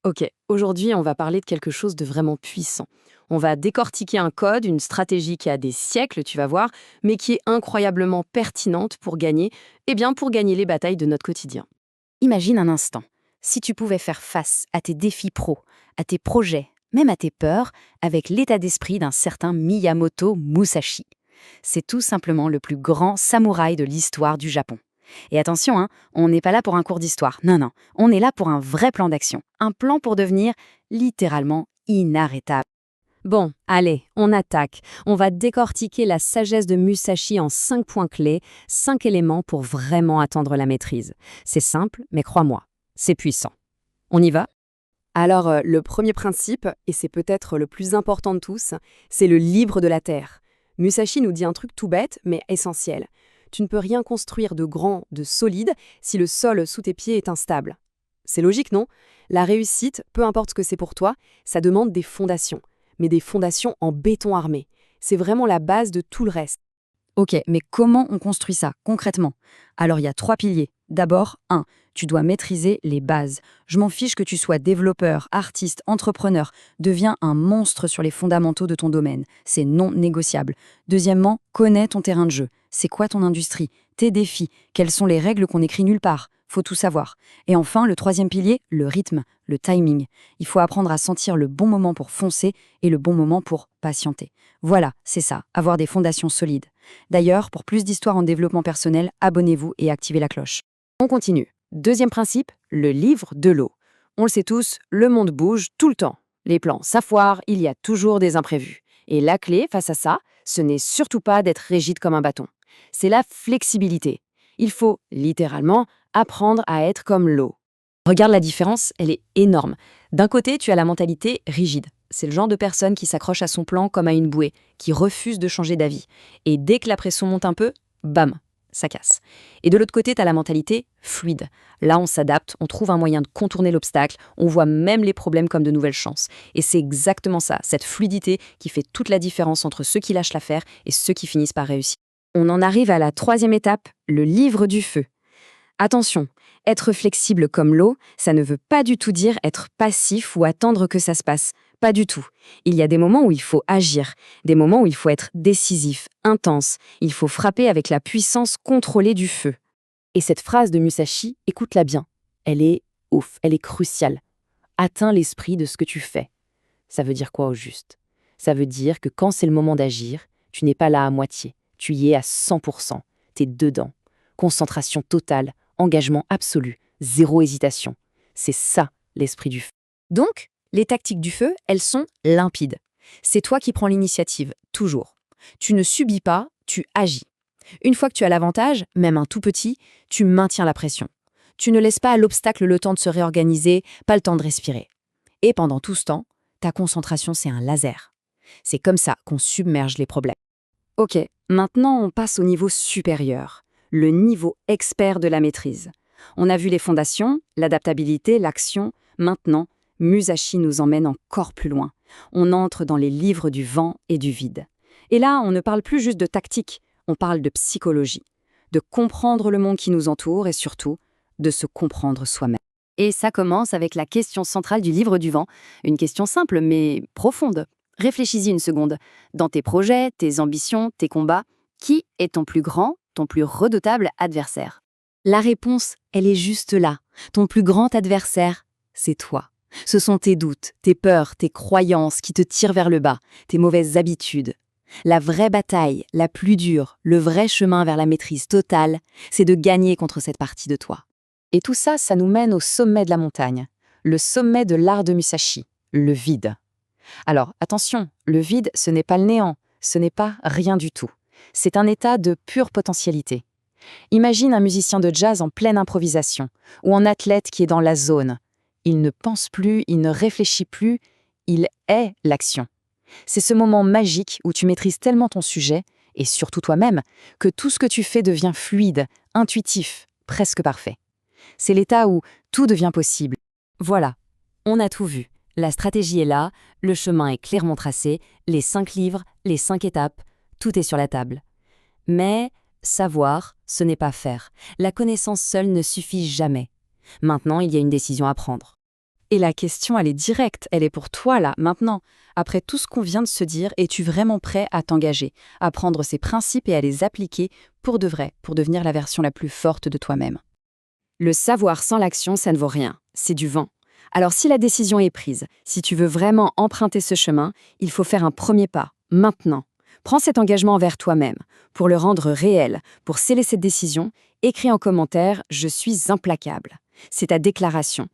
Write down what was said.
Ok, aujourd'hui on va parler de quelque chose de vraiment puissant. On va décortiquer un code, une stratégie qui a des siècles, tu vas voir, mais qui est incroyablement pertinente pour gagner, pour gagner les batailles de notre quotidien. Imagine un instant, si tu pouvais faire face à tes défis pro, à tes projets, même à tes peurs, avec l'état d'esprit d'un certain Miyamoto Musashi. C'est tout simplement le plus grand samouraï de l'histoire du Japon. Et attention, on n'est pas là pour un cours d'histoire, non, non, on est là pour un vrai plan d'action, un plan pour devenir littéralement inarrêtable. Bon, allez, on attaque. On va décortiquer la sagesse de Musashi en 5 points clés, 5 éléments pour vraiment atteindre la maîtrise. C'est simple, mais crois-moi, c'est puissant. On y va? Alors, le premier principe, et c'est peut-être le plus important de tous, c'est le livre de la Terre. Musashi nous dit un truc tout bête, mais essentiel. Tu ne peux rien construire de grand, de solide, si le sol sous tes pieds est instable. C'est logique, non? La réussite, peu importe ce que c'est pour toi, ça demande des fondations, mais des fondations en béton armé. C'est vraiment la base de tout le reste. Ok, mais comment on construit ça concrètement? Alors il y a 3 piliers. D'abord, 1. Tu dois maîtriser les bases. Je m'en fiche que tu sois développeur, artiste, entrepreneur. Deviens un monstre sur les fondamentaux de ton domaine. C'est non négociable. Deuxièmement, connais ton terrain de jeu. C'est quoi ton industrie? Tes défis? Quelles sont les règles qu'on écrit nulle part? Faut tout savoir. Et enfin, le troisième pilier, le rythme, le timing. Il faut apprendre à sentir le bon moment pour foncer et le bon moment pour patienter. Voilà, c'est ça, avoir des fondations solides. D'ailleurs, pour plus d'histoires en développement personnel, abonnez-vous et activez la cloche. On continue. Deuxième principe, le livre de l'eau. On le sait tous, le monde bouge tout le temps. Les plans s'affoirent, il y a toujours des imprévus. Et la clé, face à ça, ce n'est surtout pas d'être rigide comme un bâton. C'est la flexibilité. Il faut, littéralement, apprendre à être comme l'eau. Regarde la différence, elle est énorme. D'un côté, tu as la mentalité rigide. C'est le genre de personne qui s'accroche à son plan comme à une bouée, qui refuse de changer d'avis. Et dès que la pression monte un peu, bam, ça casse. Et de l'autre côté, tu as la mentalité fluide. Là, on s'adapte, on trouve un moyen de contourner l'obstacle, on voit même les problèmes comme de nouvelles chances. Et c'est exactement ça, cette fluidité qui fait toute la différence entre ceux qui lâchent l'affaire et ceux qui finissent par réussir. On en arrive à la troisième étape, le livre du feu. Attention, être flexible comme l'eau, ça ne veut pas du tout dire être passif ou attendre que ça se passe. Pas du tout. Il y a des moments où il faut agir, des moments où il faut être décisif, intense. Il faut frapper avec la puissance contrôlée du feu. Et cette phrase de Musashi, écoute-la bien. Elle est ouf, elle est cruciale. Atteins l'esprit de ce que tu fais. Ça veut dire quoi au juste? Ça veut dire que quand c'est le moment d'agir, tu n'es pas là à moitié. Tu y es à 100%. T'es dedans. Concentration totale, engagement absolu, zéro hésitation. C'est ça, l'esprit du feu. Donc, les tactiques du feu, elles sont limpides. C'est toi qui prends l'initiative, toujours. Tu ne subis pas, tu agis. Une fois que tu as l'avantage, même un tout petit, tu maintiens la pression. Tu ne laisses pas à l'obstacle le temps de se réorganiser, pas le temps de respirer. Et pendant tout ce temps, ta concentration, c'est un laser. C'est comme ça qu'on submerge les problèmes. Ok, maintenant on passe au niveau supérieur, le niveau expert de la maîtrise. On a vu les fondations, l'adaptabilité, l'action. Maintenant, Musashi nous emmène encore plus loin. On entre dans les livres du vent et du vide. Et là, on ne parle plus juste de tactique, on parle de psychologie, de comprendre le monde qui nous entoure et surtout, de se comprendre soi-même. Et ça commence avec la question centrale du livre du vent, une question simple mais profonde. Réfléchis-y une seconde. Dans tes projets, tes ambitions, tes combats, qui est ton plus grand, ton plus redoutable adversaire? La réponse, elle est juste là. Ton plus grand adversaire, c'est toi. Ce sont tes doutes, tes peurs, tes croyances qui te tirent vers le bas, tes mauvaises habitudes. La vraie bataille, la plus dure, le vrai chemin vers la maîtrise totale, c'est de gagner contre cette partie de toi. Et tout ça, ça nous mène au sommet de la montagne, le sommet de l'art de Musashi, le vide. Alors, attention, le vide, ce n'est pas le néant, ce n'est pas rien du tout. C'est un état de pure potentialité. Imagine un musicien de jazz en pleine improvisation, ou un athlète qui est dans la zone. Il ne pense plus, il ne réfléchit plus, il est l'action. C'est ce moment magique où tu maîtrises tellement ton sujet, et surtout toi-même, que tout ce que tu fais devient fluide, intuitif, presque parfait. C'est l'état où tout devient possible. Voilà, on a tout vu. La stratégie est là, le chemin est clairement tracé, les 5 livres, les 5 étapes, tout est sur la table. Mais savoir, ce n'est pas faire. La connaissance seule ne suffit jamais. Maintenant, il y a une décision à prendre. Et la question, elle est directe, elle est pour toi là, maintenant. Après tout ce qu'on vient de se dire, es-tu vraiment prêt à t'engager, à prendre ces principes et à les appliquer pour de vrai, pour devenir la version la plus forte de toi-même? Le savoir sans l'action, ça ne vaut rien. C'est du vent. Alors si la décision est prise, si tu veux vraiment emprunter ce chemin, il faut faire un premier pas, maintenant. Prends cet engagement envers toi-même. Pour le rendre réel, pour sceller cette décision, écris en commentaire « Je suis implacable ». C'est ta déclaration.